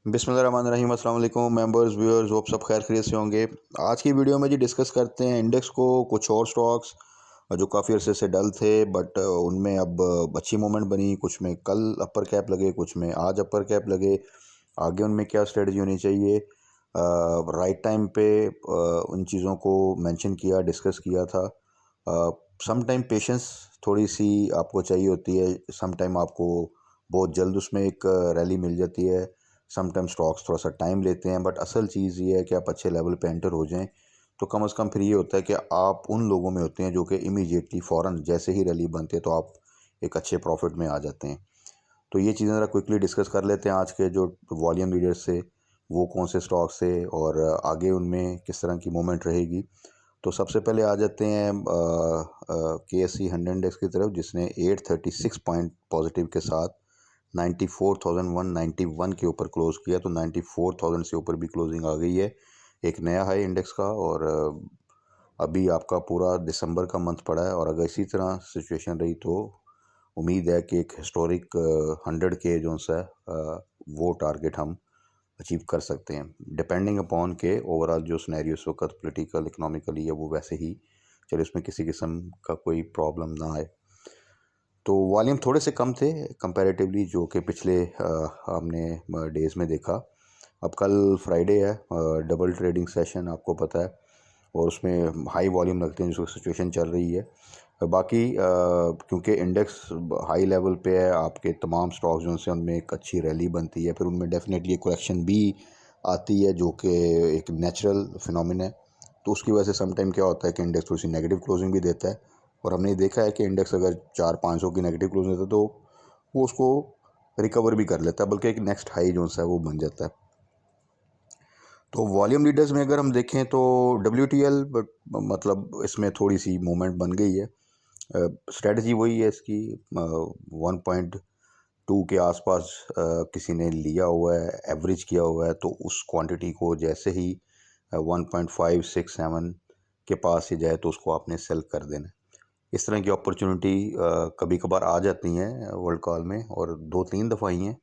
बिस्मिल्लाहिर्रहमानिर्रहीम। अस्सलाम वालेकुम मेंबर्स व्यूअर्स, होप सब खैर खैरियत से होंगे। आज की वीडियो में जी डिस्कस करते हैं इंडेक्स को, कुछ और स्टॉक्स जो काफ़ी अरसे से डल थे बट उनमें अब अच्छी मूवमेंट बनी। कुछ में कल अपर कैप लगे, कुछ में आज अपर कैप लगे। आगे उनमें क्या स्ट्रेटजी होनी चाहिए, राइट टाइम पे उन चीज़ों को मेंशन किया, डिस्कस किया था। सम टाइम पेशेंस थोड़ी सी आपको चाहिए होती है, सम टाइम आपको बहुत जल्द उसमें एक रैली मिल जाती है, समटाइम स्टॉक्स थोड़ा सा टाइम लेते हैं। बट असल चीज़ ये है कि आप अच्छे लेवल पे एंटर हो जाएं तो कम से कम फिर ये होता है कि आप उन लोगों में होते हैं जो कि इमीडिएटली फ़ौरन जैसे ही रैली बनती है तो आप एक अच्छे प्रॉफिट में आ जाते हैं। तो ये चीज़ें ज़रा क्विकली डिस्कस कर लेते हैं। आज के जो वॉल्यूम लीडर्स से वो कौन से स्टॉक्स थे और आगे उनमें किस तरह की मूवमेंट रहेगी। तो सबसे पहले आ जाते हैं KSE 100 इंडेक्स की तरफ, जिसने 836 पॉइंट पॉजिटिव के साथ 94,191 के ऊपर क्लोज़ किया। तो 94,000 से ऊपर भी क्लोजिंग आ गई है, एक नया हाई इंडेक्स का। और अभी आपका पूरा दिसंबर का मंथ पड़ा है और अगर इसी तरह सिचुएशन रही तो उम्मीद है कि एक हिस्टोरिक 100 के जो सा वो टारगेट हम अचीव कर सकते हैं, डिपेंडिंग अपॉन के ओवरऑल जो सिनेरियो इस वक्त पॉलिटिकल इकोनॉमिकली है वो वैसे ही चले, उसमें किसी किस्म का कोई प्रॉब्लम ना आए। तो वॉल्यूम थोड़े से कम थे कंपैरेटिवली जो कि पिछले हमने डेज़ में देखा। अब कल फ्राइडे है, डबल ट्रेडिंग सेशन आपको पता है, और उसमें हाई वॉल्यूम लगते हैं जो सिचुएशन चल रही है। बाकी क्योंकि इंडेक्स हाई लेवल पे है, आपके तमाम स्टॉक्स जो से उनमें एक अच्छी रैली बनती है, फिर उनमें डेफिनेटली एक करेक्शन भी आती है जो कि एक नेचुरल फिनोमिना है। तो उसकी वजह से सम टाइम क्या होता है कि इंडेक्स थोड़ी सी नेगेटिव क्लोजिंग भी देता है, और हमने देखा है कि इंडेक्स अगर 400-500 की नेगेटिव क्लोजिंग देता है तो वो उसको रिकवर भी कर लेता है, बल्कि एक नेक्स्ट हाई जो है वो बन जाता है। तो वॉल्यूम लीडर्स में अगर हम देखें तो WTL मतलब इसमें थोड़ी सी मूवमेंट बन गई है। स्ट्रेटजी वही है इसकी, 1.2 के आसपास किसी ने लिया हुआ है, एवरेज किया हुआ है, तो उस क्वांटिटी को जैसे ही 1.567 के पास ही जाए तो उसको आपने सेल कर देना है। इस तरह की अपॉर्चुनिटी कभी कभार आ जाती हैं वर्ल्ड कॉल में, और 2-3 दफ़ा ही हैं।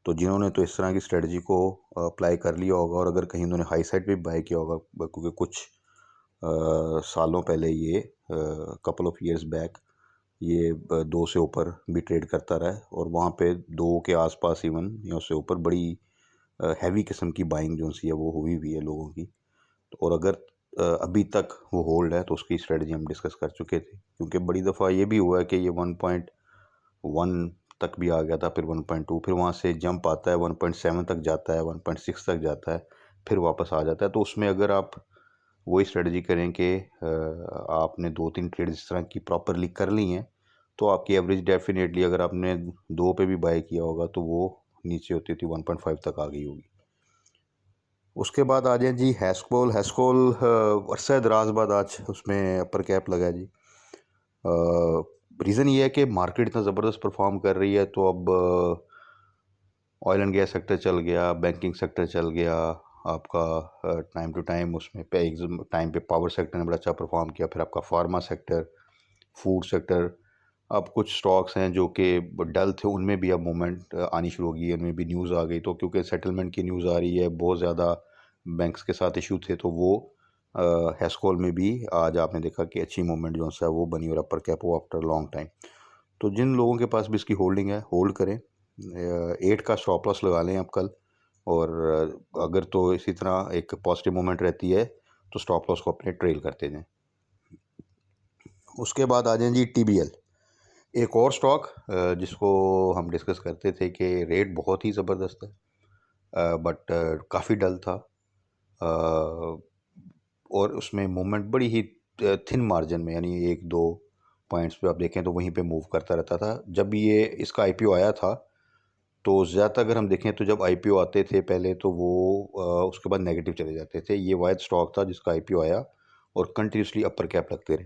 तो जिन्होंने तो इस तरह की स्ट्रेटजी को अप्लाई कर लिया होगा, और अगर कहीं उन्होंने हाई साइड पे बाय किया होगा, क्योंकि कुछ सालों पहले ये कपल ऑफ इयर्स बैक ये 2 से ऊपर भी ट्रेड करता रहा है, और वहाँ पे 2 के आसपास इवन या उससे ऊपर बड़ी हैवी किस्म की बाइंग जो सी है वो हुई हुई है लोगों की। तो और अगर अभी तक वो होल्ड है तो उसकी स्ट्रेटजी हम डिस्कस कर चुके थे, क्योंकि बड़ी दफ़ा ये भी हुआ है कि ये 1.1 तक भी आ गया था, फिर 1.2, फिर वहाँ से जंप आता है 1.7 तक जाता है, 1.6 तक जाता है, फिर वापस आ जाता है। तो उसमें अगर आप वही स्ट्रेटजी करें कि आपने 2-3 ट्रेड इस तरह की प्रॉपरली कर ली हैं तो आपकी एवरेज डेफिनेटली, अगर आपने 2 पे भी बाय किया होगा तो वो नीचे होती थी 1.5 तक आ गई होगी। उसके बाद आ जाए जी हैस्कोल। अरसा दराज बाद आज उसमें अपर कैप लगा है जी। रीज़न ये है कि मार्केट इतना ज़बरदस्त परफॉर्म कर रही है, तो अब ऑयल एंड गैस सेक्टर चल गया, बैंकिंग सेक्टर चल गया आपका, टाइम टू टाइम उसमें पे टाइम पे पावर सेक्टर ने बड़ा अच्छा परफॉर्म किया, फिर आपका फार्मा सेक्टर, फूड सेक्टर। अब कुछ स्टॉक्स हैं जो कि डल थे, उनमें भी अब मूवमेंट आनी शुरू हो गई है, उनमें भी न्यूज़ आ गई। तो क्योंकि सेटलमेंट की न्यूज़ आ रही है, बहुत ज़्यादा बैंक्स के साथ इशू थे, तो वो हैस्कोल में भी आज आपने देखा कि अच्छी मूवमेंट जो है वो बनी, और अपर कैप वो आफ्टर लॉन्ग टाइम। तो जिन लोगों के पास भी इसकी होल्डिंग है होल्ड करें, 8 का स्टॉप लॉस लगा लें आप कल। और अगर तो इसी तरह एक पॉजिटिव मूवमेंट रहती है तो स्टॉप लॉस को अपने ट्रेल करते जाएं। उसके बाद आ जाएं जी TBL, एक और स्टॉक जिसको हम डिस्कस करते थे कि रेट बहुत ही ज़बरदस्त है, बट काफ़ी डल था, और उसमें मूवमेंट बड़ी ही थिन मार्जिन में, यानी 1-2 पॉइंट्स पे आप देखें तो वहीं पे मूव करता रहता था। जब ये इसका IPO आया था तो ज़्यादातर अगर हम देखें तो जब IPO आते थे पहले तो वो उसके बाद नेगेटिव चले जाते थे। ये वाइड स्टॉक था जिसका IPO आया और कंटिन्यूसली अपर कैप लगते रहे,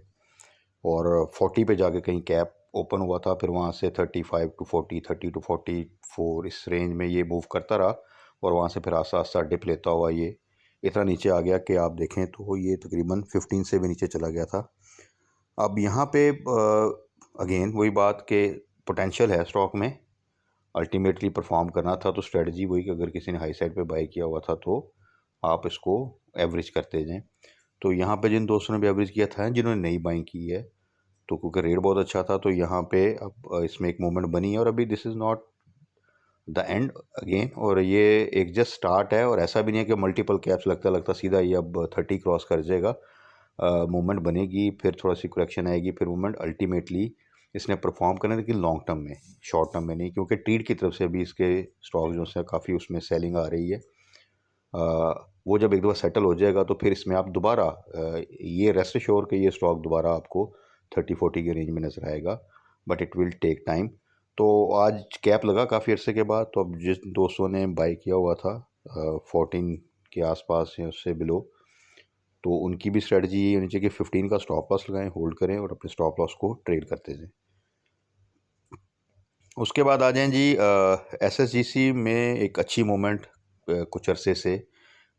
और 40 पे जाके कहीं कैप ओपन हुआ था, फिर वहाँ से 35 टू 40, 30 टू 44 इस रेंज में ये मूव करता रहा, और वहाँ से फिर आस्ता आस्ता डिप लेता हुआ ये इतना नीचे आ गया कि आप देखें तो ये तकरीबन 15 से भी नीचे चला गया था। अब यहाँ पे अगेन वही बात कि पोटेंशियल है स्टॉक में, अल्टीमेटली परफॉर्म करना था तो स्ट्रेटजी वही कि अगर किसी ने हाई साइड पे बाई किया हुआ था तो आप इसको एवरेज करते जाएं। तो यहाँ पे जिन दोस्तों ने भी एवरेज किया था, जिन्होंने नई बाइंग की है, तो क्योंकि रेट बहुत अच्छा था तो यहाँ पे अब इसमें एक मूवमेंट बनी है। और अभी this is not the end again, और ये एक जस्ट स्टार्ट है। और ऐसा भी नहीं है कि मल्टीपल कैप्स लगता लगता सीधा ये अब 30 क्रॉस कर जाएगा। मूवमेंट बनेगी, फिर थोड़ा सी करेक्शन आएगी, फिर मूवमेंट अल्टीमेटली इसने परफॉर्म करना है, लेकिन लॉन्ग टर्म में, शॉर्ट टर्म में नहीं, क्योंकि ट्रीट की तरफ से भी इसके स्टॉक जो है काफ़ी उसमें सेलिंग आ रही है। वो जब एक दफ़ा सेटल हो जाएगा तो फिर इसमें आप दोबारा ये रेस्ट श्योर कि ये स्टॉक दोबारा आपको 30-40 के रेंज में नज़र आएगा, but it will take time. तो आज कैप लगा काफ़ी अरसे के बाद, तो अब जिस दोस्तों ने बाई किया हुआ था 14 के आसपास या उससे बिलो, तो उनकी भी स्ट्रेटजी ये होनी चाहिए कि 15 का स्टॉप लॉस लगाएं, होल्ड करें और अपने स्टॉप लॉस को ट्रेड करते जाएं। उसके बाद आ जाएं जी SSGC में एक अच्छी मोमेंट कुछ अरसे से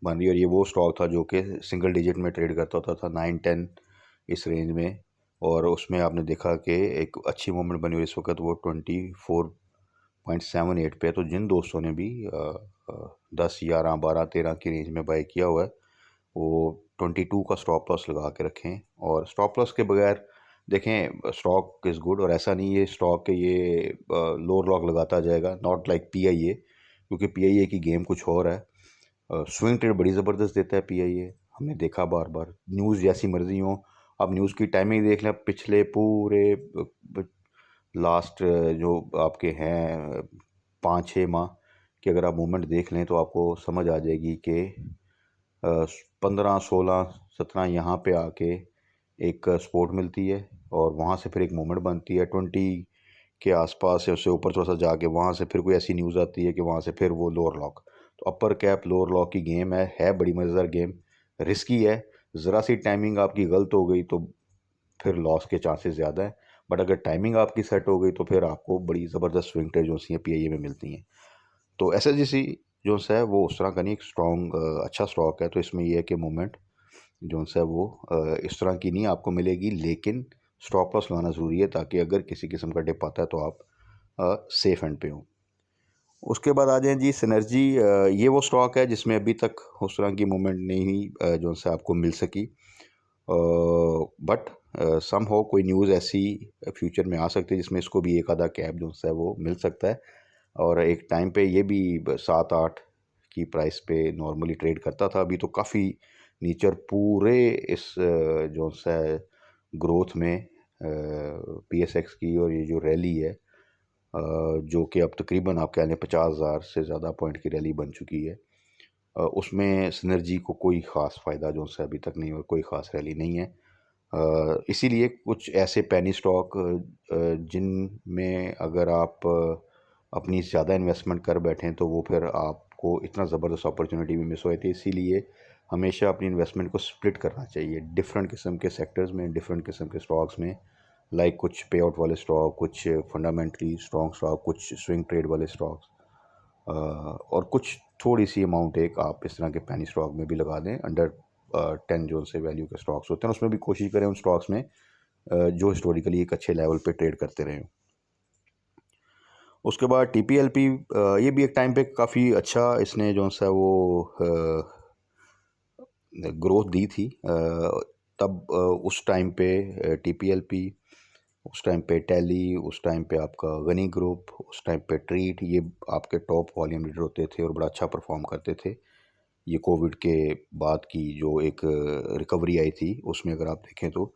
बन रही है। और ये वो स्टॉक था जो कि सिंगल डिजिट में ट्रेड करता होता था 9-10 इस रेंज में, और उसमें आपने देखा कि एक अच्छी मोमेंट बनी हुई इस वक्त वो 24.78 पे है। तो जिन दोस्तों ने भी 10, 11, 12, 13 की रेंज में बाई किया हुआ है वो 22 का स्टॉप लॉस लगा के रखें। और स्टॉप लॉस के बगैर देखें, स्टॉक इज़ गुड, और ऐसा नहीं ये स्टॉक के ये लोअर लॉक लगाता जाएगा, नॉट लाइक PIA, क्योंकि PIA की गेम कुछ और है। स्विंग ट्रेड बड़ी ज़बरदस्त देता है PIA, हमने देखा बार बार, न्यूज़ जैसी मर्जी हो। आप न्यूज़ की टाइमिंग देख लें, पिछले पूरे लास्ट जो आपके हैं 5-6 माह की अगर आप मूवमेंट देख लें तो आपको समझ आ जाएगी कि 15, 16, 17 यहाँ पे आके एक सपोर्ट मिलती है, और वहाँ से फिर एक मूवमेंट बनती है 20 के आसपास, या उससे ऊपर थोड़ा सा जाके वहाँ से फिर कोई ऐसी न्यूज़ आती है कि वहाँ से फिर वो लोअर लॉक। तो अपर कैप लोअर लॉक की गेम है बड़ी मज़ेदार गेम, रिस्की है। ज़रा सी टाइमिंग आपकी गलत हो गई तो फिर लॉस के चांसेस ज़्यादा है, बट अगर टाइमिंग आपकी सेट हो गई तो फिर आपको बड़ी ज़बरदस्त स्विंग ट्रेड जो सी PIA में मिलती हैं। तो SSGC जो है वो उस तरह का नहीं, एक स्ट्रॉन्ग अच्छा स्टॉक है। तो इसमें यह है कि मूवमेंट जो है वो इस तरह की नहीं आपको मिलेगी, लेकिन स्टॉप लॉस लगाना ज़रूरी है ताकि अगर किसी किस्म का डिप आता है तो आप सेफ एंड पे हों। उसके बाद आ जाएं जी सिनर्जी। ये वो स्टॉक है जिसमें अभी तक उस तरह की मूवमेंट नहीं हुई जो से आपको मिल सकी, बट सम हो कोई न्यूज़ ऐसी फ्यूचर में आ सकती है जिसमें इसको भी एक आधा कैप जो है वो मिल सकता है। और एक टाइम पे ये भी 7-8 की प्राइस पे नॉर्मली ट्रेड करता था, अभी तो काफ़ी नीचे, और पूरे इस जो है ग्रोथ में PSX की और ये जो रैली है जो कि अब तकरीबन आप कह लें 50,000 से ज़्यादा पॉइंट की रैली बन चुकी है, उसमें सिनर्जी को कोई ख़ास फ़ायदा जो है अभी तक नहीं, और कोई ख़ास रैली नहीं है। इसीलिए कुछ ऐसे पेनी स्टॉक जिनमें अगर आप अपनी ज़्यादा इन्वेस्टमेंट कर बैठें तो वो फिर आपको इतना ज़बरदस्त अपॉर्चुनिटी भी मिस हो जाती है। इसीलिए हमेशा अपनी इन्वेस्टमेंट को स्प्लिट करना चाहिए डिफरेंट किस्म के सेक्टर्स में, डिफरेंट किस्म के स्टॉक्स में, लाइक कुछ पे आउट वाले स्टॉक, कुछ फंडामेंटली स्ट्रॉन्ग स्टॉक, कुछ स्विंग ट्रेड वाले स्टॉक्स, और कुछ थोड़ी सी अमाउंट एक आप इस तरह के पैनी स्टॉक में भी लगा दें। अंडर 10 जो से वैल्यू के स्टॉक्स होते हैं उसमें भी कोशिश करें उन स्टॉक्स में जो हिस्टोरिकली एक अच्छे लेवल पे ट्रेड करते रहे। उसके बाद TPLP, ये भी एक टाइम पे काफ़ी अच्छा इसने जो है वो ग्रोथ दी थी। तब उस टाइम पे TPLP, उस टाइम पे टैली, उस टाइम पे आपका गनी ग्रुप, उस टाइम पे ट्रीट, ये आपके टॉप वॉल्यूम लीडर होते थे और बड़ा अच्छा परफॉर्म करते थे। ये कोविड के बाद की जो एक रिकवरी आई थी उसमें अगर आप देखें तो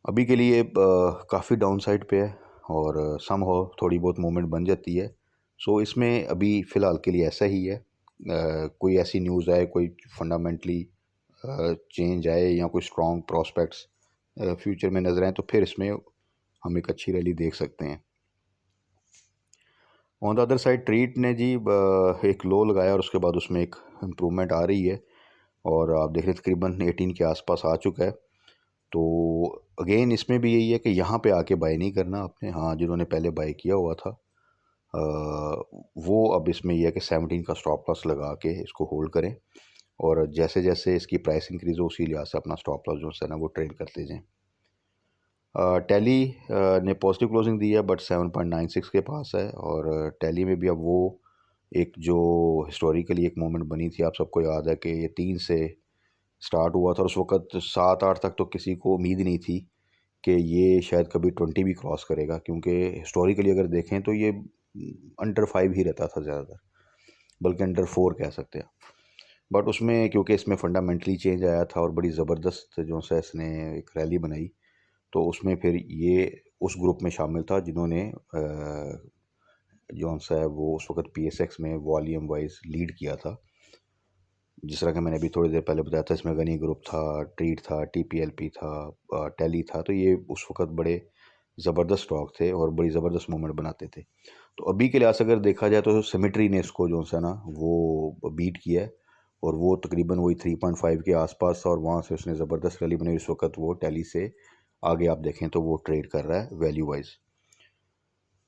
अभी के लिए काफ़ी डाउन साइड पे है, और सम हो थोड़ी बहुत मूवमेंट बन जाती है। सो इसमें अभी फ़िलहाल के लिए ऐसा ही है। कोई ऐसी न्यूज़ आए, कोई फंडामेंटली चेंज आए या कोई स्ट्रॉन्ग प्रॉस्पेक्ट्स फ्यूचर में नज़र आए तो फिर इसमें हम एक अच्छी रैली देख सकते हैं। On the other side treat ने जी एक लो लगाया और उसके बाद उसमें एक इम्प्रूवमेंट आ रही है, और आप देख रहे तकरीबन 18 के आसपास आ चुका है। तो अगेन इसमें भी यही है कि यहाँ पे आके बाय नहीं करना आपने, हाँ जिन्होंने पहले बाय किया हुआ था वो अब इसमें यह है कि 17 का स्टॉप लॉस लगा के इसको होल्ड करें, और जैसे जैसे इसकी प्राइस इंक्रीज़ हो उसी लिहाज से अपना स्टॉप लॉस जो है ना वो ट्रेड करते जाएं। टैली ने पॉजिटिव क्लोजिंग दी है बट 7.96 के पास है। और टैली में भी अब वो एक जो हिस्टोरिकली एक मोमेंट बनी थी, आप सबको याद है कि ये 3 से स्टार्ट हुआ था और उस वक्त 7-8 तक तो किसी को उम्मीद नहीं थी कि ये शायद कभी 20 भी क्रॉस करेगा, क्योंकि हिस्टोरिकली अगर देखें तो ये अंडर 5 ही रहता था ज़्यादातर, बल्कि अंडर 4 कह सकते हैं। बट उसमें क्योंकि इसमें फंडामेंटली चेंज आया था और बड़ी ज़बरदस्त जो सा इसने एक रैली बनाई, तो उसमें फिर ये उस ग्रुप में शामिल था जिन्होंने जौन सा है वो उस वक्त PSX में वॉल्यूम वाइज लीड किया था। जिस तरह कि मैंने अभी थोड़ी देर पहले बताया था, इसमें गनी ग्रुप था, ट्रीट था, TPLP था, टैली था। तो ये उस वक्त बड़े ज़बरदस्त स्टॉक थे और बड़ी ज़बरदस्त मूवमेंट बनाते थे। तो अभी के लिहाज से अगर देखा जाए तो सिमेट्री ने इसको जो सा ना वो बीट किया है और वो तकरीबन वही 3.5 के आसपास था और वहाँ से उसने ज़बरदस्त रैली बनाई। इस वक्त वो टैली से आगे आप देखें तो वो ट्रेड कर रहा है वैल्यू वाइज।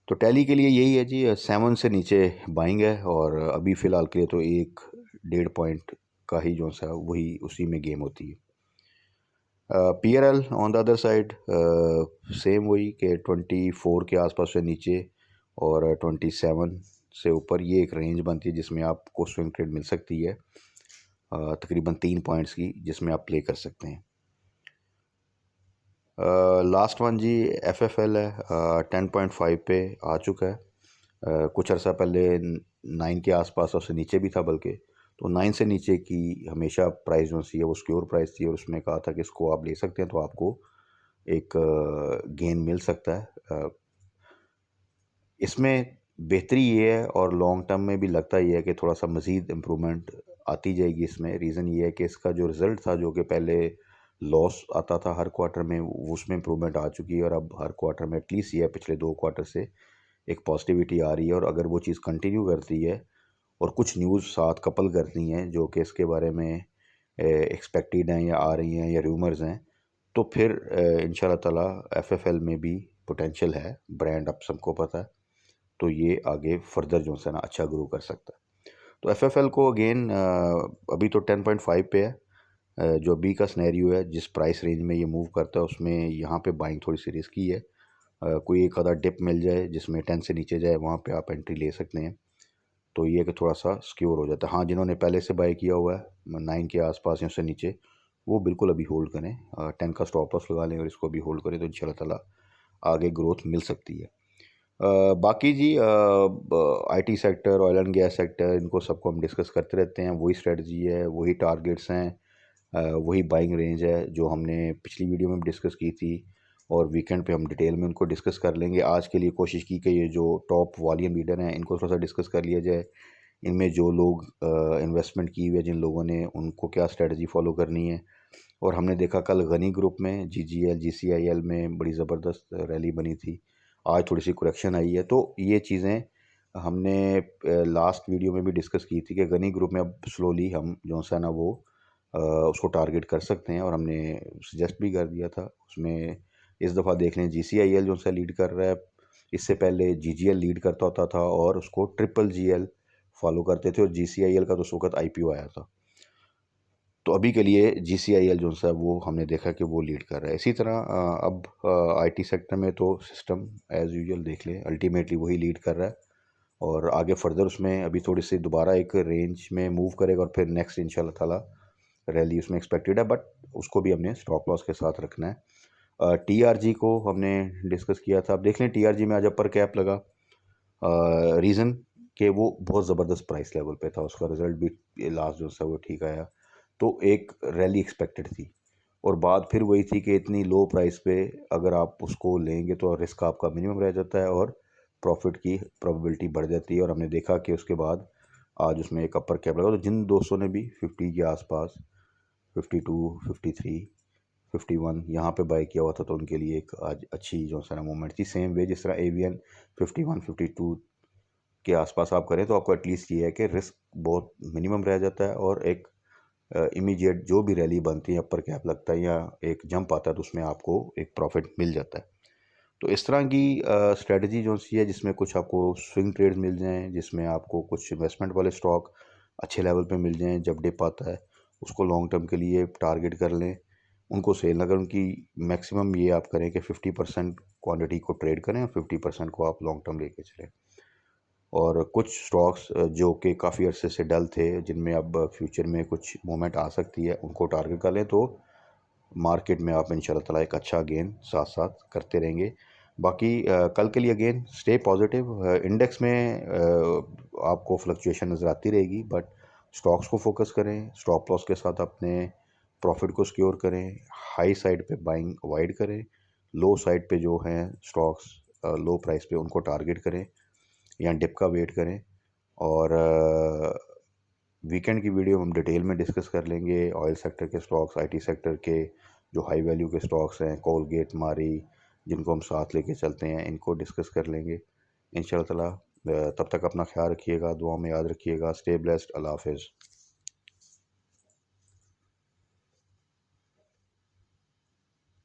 तो टैली के लिए यही है जी, 7 से नीचे बाइंग है और अभी फ़िलहाल के लिए तो 1-1.5 का ही जो सा वही उसी में गेम होती है। PRL on the other side same वही कि 24 के आसपास से नीचे और 27 से ऊपर ये एक रेंज बनती है जिसमें आपको स्विंग ट्रेड मिल सकती है तकरीबन 3 पॉइंट्स की, जिसमें आप प्ले कर सकते हैं। लास्ट वन जी FFL है, 10.5 पे आ चुका है। कुछ अर्सा पहले 9 के आसपास उससे नीचे भी था, बल्कि तो 9 से नीचे की हमेशा प्राइस जो सी है वो सिक्योर प्राइस थी और उसमें कहा था कि इसको आप ले सकते हैं तो आपको एक गेन मिल सकता है। इसमें बेहतरी ये है और लॉन्ग टर्म में भी लगता ये है कि थोड़ा सा मज़ीद इम्प्रूवमेंट आती जाएगी इसमें। रीज़न ये है कि इसका जो रिज़ल्ट था, जो कि पहले लॉस आता था हर क्वार्टर में, उसमें इम्प्रूवमेंट आ चुकी है और अब हर क्वार्टर में एटलीस्ट ये है पिछले 2 क्वार्टर से एक पॉजिटिविटी आ रही है। और अगर वो चीज़ कंटिन्यू करती है और कुछ न्यूज़ साथ कपल करती हैं जो कि इसके बारे में एक्सपेक्टेड हैं या आ रही हैं या रूमर्स हैं, तो फिर इंशाल्लाह ताला FFL में भी पोटेंशियल है। ब्रांड अब सबको पता है, तो ये आगे फर्दर जो है ना अच्छा ग्रो कर सकता है। तो FFL को अगेन अभी तो 10.5 पे है। जो अभी का स्नैरियो है, जिस प्राइस रेंज में ये मूव करता है उसमें यहाँ पे बाइंग थोड़ी सी रिस्की है। कोई एक आधा डिप मिल जाए जिसमें 10 से नीचे जाए, वहाँ पे आप एंट्री ले सकते हैं, तो ये कि थोड़ा सा सिक्योर हो जाता है। हाँ, जिन्होंने पहले से बाय किया हुआ है 9 के आसपास या उससे नीचे, वो बिल्कुल अभी होल्ड करें, 10 का स्टॉप लॉस लगा लें और इसको अभी होल्ड करें, तो इंशाल्लाह ताला आगे ग्रोथ मिल सकती है। बाकी जी IT sector, oil and gas sector, इनको सबको हम डिस्कस करते रहते हैं। वही स्ट्रेटजी है, वही टारगेट्स हैं, वही बाइंग रेंज है जो हमने पिछली वीडियो में भी डिस्कस की थी और वीकेंड पे हम डिटेल में उनको डिस्कस कर लेंगे। आज के लिए कोशिश की कि ये जो टॉप वॉल्यूम लीडर हैं इनको थोड़ा सा डिस्कस कर लिया जाए। इनमें जो लोग इन्वेस्टमेंट की हुई है, जिन लोगों ने, उनको क्या स्ट्रेटजी फॉलो करनी है। और हमने देखा कल गनी ग्रुप में GGL GCIL में बड़ी ज़बरदस्त रैली बनी थी। आज थोड़ी सी करेक्शन आई है, तो ये चीज़ें हमने लास्ट वीडियो में भी डिस्कस की थी कि गनी ग्रुप में अब स्लोली हम जो सा ना वो उसको टारगेट कर सकते हैं और हमने सजेस्ट भी कर दिया था उसमें। इस दफ़ा देख लें GCIL जो सा लीड कर रहा है, इससे पहले GGL लीड करता होता था और उसको ट्रिपल GL फॉलो करते थे और GCIL का तो उस वक्त IPO आया था। तो अभी के लिए GCIL जो सा वो हमने देखा कि वो लीड कर रहा है। इसी तरह अब IT सेक्टर में तो सिस्टम एज़ यूजुअल देख लें, अल्टीमेटली वही लीड कर रहा है और आगे फर्दर उसमें अभी थोड़ी सी दोबारा एक रेंज में मूव करेगा और फिर नेक्स्ट इंशाल्लाह ताला रैली उसमें एक्सपेक्टेड है, बट उसको भी हमने स्टॉप लॉस के साथ रखना है। TRG को हमने डिस्कस किया था। अब देख लें TRG में आज अपर कैप लगा, रीज़न कि वो बहुत ज़बरदस्त प्राइस लेवल पे था, उसका रिज़ल्ट भी लास्ट जो सा वो ठीक आया, तो एक रैली एक्सपेक्टेड थी। और बात फिर वही थी कि इतनी लो प्राइस पे अगर आप उसको लेंगे तो रिस्क आपका मिनिमम रह जाता है और प्रॉफिट की प्रोबेबिलिटी बढ़ जाती है। और हमने देखा कि उसके बाद आज उसमें एक अपर कैप लगा, तो जिन दोस्तों ने भी 50 के आसपास, 52, 53, 51 यहाँ पे बाय किया हुआ था, तो उनके लिए एक आज अच्छी जो है ना मूवमेंट थी। सेम वे जिस तरह AVN 51, 52 के आसपास आप करें तो आपको एटलीस्ट ये है कि रिस्क बहुत मिनिमम रह जाता है और एक इमीडिएट जो भी रैली बनती है, अपर कैप लगता है या एक जंप आता है, तो उसमें आपको एक प्रॉफिट मिल जाता है। तो इस तरह की स्ट्रेटजी जो सी है जिसमें कुछ आपको स्विंग ट्रेड्स मिल जाएँ, जिसमें आपको कुछ इन्वेस्टमेंट वाले स्टॉक अच्छे लेवल पे मिल जाएँ, जब डिप आता है उसको लॉन्ग टर्म के लिए टारगेट कर लें। उनको सेल ना करें। उनकी मैक्सिमम ये आप करें कि 50% क्वांटिटी को ट्रेड करें और 50% को आप लॉन्ग टर्म लेके चलें। और कुछ स्टॉक्स जो कि काफ़ी अरसे से डल थे, जिनमें अब फ्यूचर में कुछ मूवमेंट आ सकती है, उनको टारगेट कर लें, तो मार्केट में आप इंशाल्लाह ताला एक अच्छा गेन साथ साथ करते रहेंगे। बाकी कल के लिए अगेन स्टे पॉजिटिव। इंडेक्स में आपको फ्लक्चुएशन नज़र आती रहेगी, बट स्टॉक्स को फोकस करें, स्टॉप लॉस के साथ अपने प्रॉफिट को सिक्योर करें, हाई साइड पे बाइंग अवॉइड करें, लो साइड पे जो हैं स्टॉक्स लो प्राइस पे उनको टारगेट करें या डिप का वेट करें। और वीकेंड की वीडियो हम डिटेल में डिस्कस कर लेंगे ऑयल सेक्टर के स्टॉक्स, आईटी सेक्टर के जो हाई वैल्यू के स्टॉक्स हैं, कोलगेट, मारी, जिनको हम साथ लेके चलते हैं, इनको डिस्कस कर लेंगे इंशाल्लाह ताला। तब तक अपना ख्याल रखिएगा, दुआ में याद रखिएगा। Stay blessed. अल्लाह हाफिज़।